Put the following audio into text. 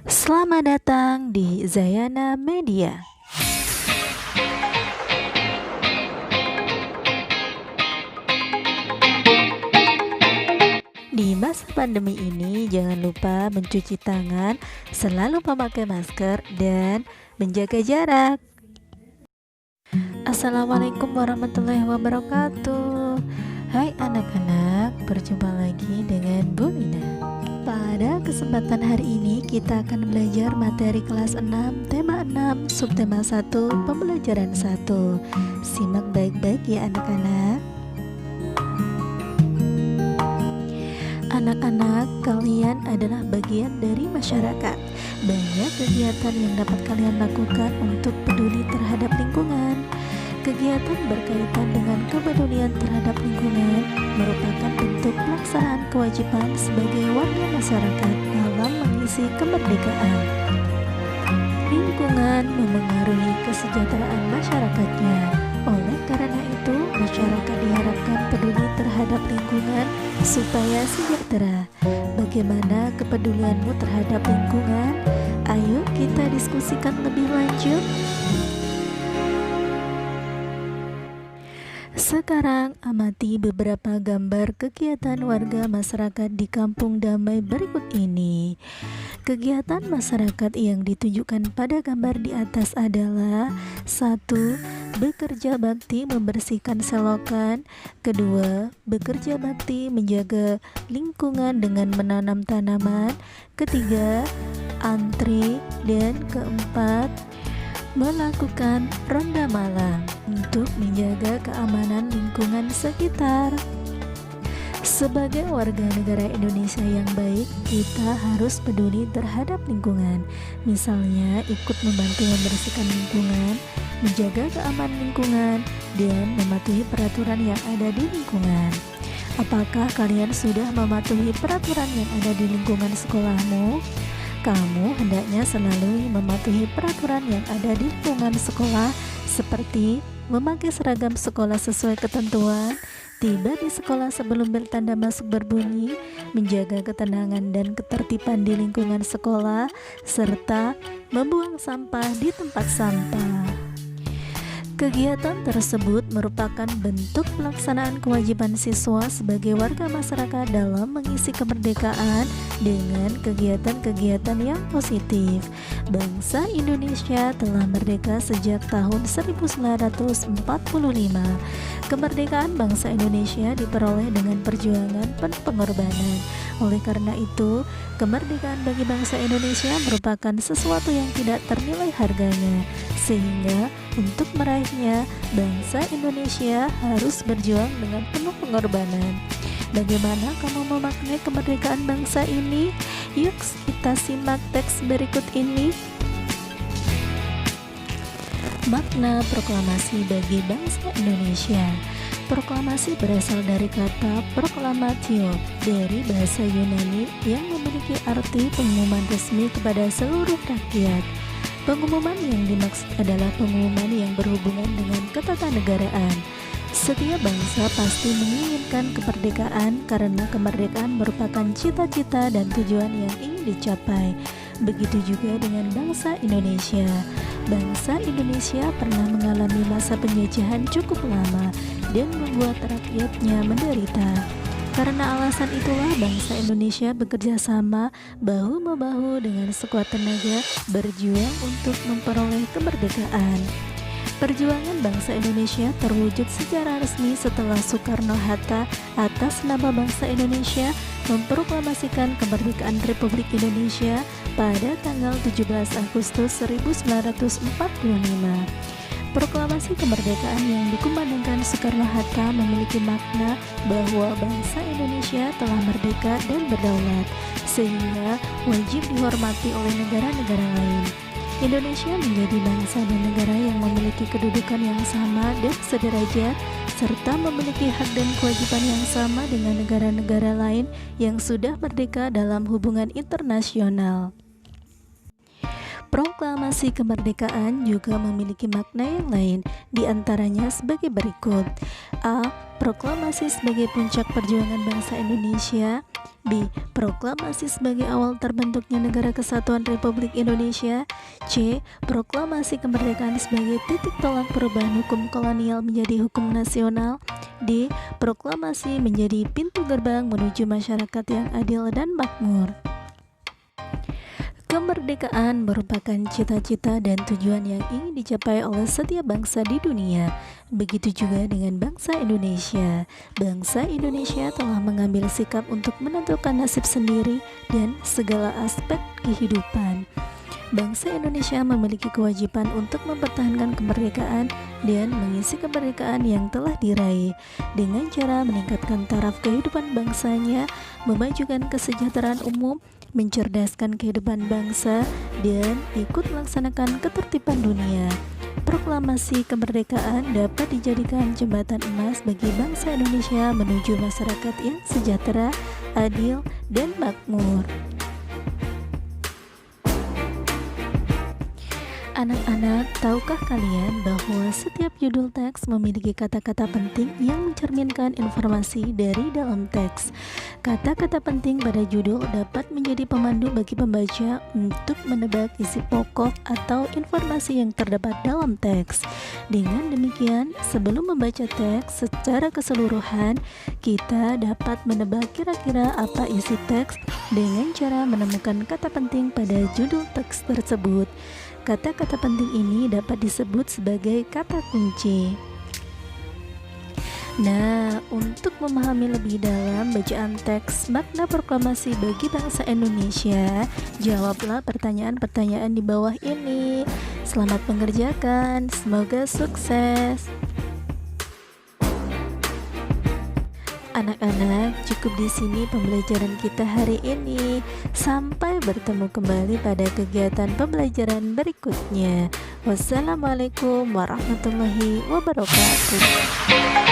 Selamat datang di Zayana Media. Di masa pandemi ini, jangan lupa mencuci tangan, selalu memakai masker, dan menjaga jarak. Assalamualaikum warahmatullahi wabarakatuh. Hai anak-anak, berjumpa lagi dengan Bu Nina. Pada kesempatan hari ini kita akan belajar materi kelas 6, tema 6, subtema 1, pembelajaran 1. Simak baik-baik ya anak-anak. Anak-anak, kalian adalah bagian dari masyarakat. Banyak kegiatan yang dapat kalian lakukan untuk peduli terhadap lingkungan. Kegiatan berkaitan dengan kepedulian terhadap lingkungan merupakan bentuk pelaksanaan kewajiban sebagai warga masyarakat dalam mengisi kemerdekaan. Lingkungan memengaruhi kesejahteraan masyarakatnya. Oleh karena itu, masyarakat diharapkan peduli terhadap lingkungan supaya sejahtera. Bagaimana kepedulianmu terhadap lingkungan? Ayo kita diskusikan lebih lanjut. Sekarang amati beberapa gambar kegiatan warga masyarakat di Kampung Damai berikut ini. Kegiatan masyarakat yang ditunjukkan pada gambar di atas adalah 1. Bekerja bakti membersihkan selokan. 2. Bekerja bakti menjaga lingkungan dengan menanam tanaman. 3. Antri. Dan 4. Melakukan ronda malam untuk menjaga keamanan lingkungan sekitar. Sebagai warga negara Indonesia yang baik, kita harus peduli terhadap lingkungan. Misalnya, ikut membantu membersihkan lingkungan, menjaga keamanan lingkungan, dan mematuhi peraturan yang ada di lingkungan. Apakah kalian sudah mematuhi peraturan yang ada di lingkungan sekolahmu? Kamu hendaknya selalu mematuhi peraturan yang ada di lingkungan sekolah, seperti memakai seragam sekolah sesuai ketentuan, tiba di sekolah sebelum bel tanda masuk berbunyi, menjaga ketenangan dan ketertiban di lingkungan sekolah, serta membuang sampah di tempat sampah. Kegiatan tersebut merupakan bentuk pelaksanaan kewajiban siswa sebagai warga masyarakat dalam mengisi kemerdekaan dengan kegiatan-kegiatan yang positif. Bangsa Indonesia telah merdeka sejak tahun 1945. Kemerdekaan bangsa Indonesia diperoleh dengan perjuangan penuh pengorbanan. Oleh karena itu, kemerdekaan bagi bangsa Indonesia merupakan sesuatu yang tidak ternilai harganya, sehingga untuk meraihnya, bangsa Indonesia harus berjuang dengan penuh pengorbanan. Bagaimana kamu memaknai kemerdekaan bangsa ini? Yuk kita simak teks berikut ini. Makna proklamasi bagi bangsa Indonesia. Proklamasi berasal dari kata proklamatio dari bahasa Yunani yang memiliki arti pengumuman resmi kepada seluruh rakyat. Pengumuman yang dimaksud adalah pengumuman yang berhubungan dengan ketatanegaraan. Setiap bangsa pasti menginginkan kemerdekaan karena kemerdekaan merupakan cita-cita dan tujuan yang ingin dicapai. Begitu juga dengan bangsa Indonesia. Bangsa Indonesia pernah mengalami masa penjajahan cukup lama dan membuat rakyatnya menderita. Karena alasan itulah bangsa Indonesia bekerja sama bahu-membahu dengan sekuat tenaga berjuang untuk memperoleh kemerdekaan. Perjuangan bangsa Indonesia terwujud secara resmi setelah Soekarno-Hatta atas nama bangsa Indonesia memproklamasikan kemerdekaan Republik Indonesia pada tanggal 17 Agustus 1945. Proklamasi kemerdekaan yang dikumandangkan Soekarno-Hatta memiliki makna bahwa bangsa Indonesia telah merdeka dan berdaulat, sehingga wajib dihormati oleh negara-negara lain. Indonesia menjadi bangsa dan negara yang memiliki kedudukan yang sama dan sederajat, serta memiliki hak dan kewajiban yang sama dengan negara-negara lain yang sudah merdeka dalam hubungan internasional. Proklamasi kemerdekaan juga memiliki makna yang lain, di antaranya sebagai berikut. A. Proklamasi sebagai puncak perjuangan bangsa Indonesia. B. Proklamasi sebagai awal terbentuknya Negara Kesatuan Republik Indonesia. C. Proklamasi kemerdekaan sebagai titik tolak perubahan hukum kolonial menjadi hukum nasional. D. Proklamasi menjadi pintu gerbang menuju masyarakat yang adil dan makmur. Kemerdekaan merupakan cita-cita dan tujuan yang ingin dicapai oleh setiap bangsa di dunia. Begitu juga dengan bangsa Indonesia. Bangsa Indonesia telah mengambil sikap untuk menentukan nasib sendiri dan segala aspek kehidupan. Bangsa Indonesia memiliki kewajiban untuk mempertahankan kemerdekaan dan mengisi kemerdekaan yang telah diraih dengan cara meningkatkan taraf kehidupan bangsanya, memajukan kesejahteraan umum, mencerdaskan kehidupan bangsa, dan ikut melaksanakan ketertiban dunia. Proklamasi kemerdekaan dapat dijadikan jembatan emas bagi bangsa Indonesia menuju masyarakat yang sejahtera, adil, dan makmur. Anak-anak, tahukah kalian bahwa setiap judul teks memiliki kata-kata penting yang mencerminkan informasi dari dalam teks? Kata-kata penting pada judul dapat menjadi pemandu bagi pembaca untuk menebak isi pokok atau informasi yang terdapat dalam teks. Dengan demikian, sebelum membaca teks secara keseluruhan, kita dapat menebak kira-kira apa isi teks dengan cara menemukan kata penting pada judul teks tersebut. Kata-kata penting ini dapat disebut sebagai kata kunci. Nah, untuk memahami lebih dalam bacaan teks makna proklamasi bagi bangsa Indonesia, jawablah pertanyaan-pertanyaan di bawah ini. Selamat mengerjakan, semoga sukses. Anak-anak, cukup di sini pembelajaran kita hari ini. Sampai bertemu kembali pada kegiatan pembelajaran berikutnya. Wassalamualaikum warahmatullahi wabarakatuh.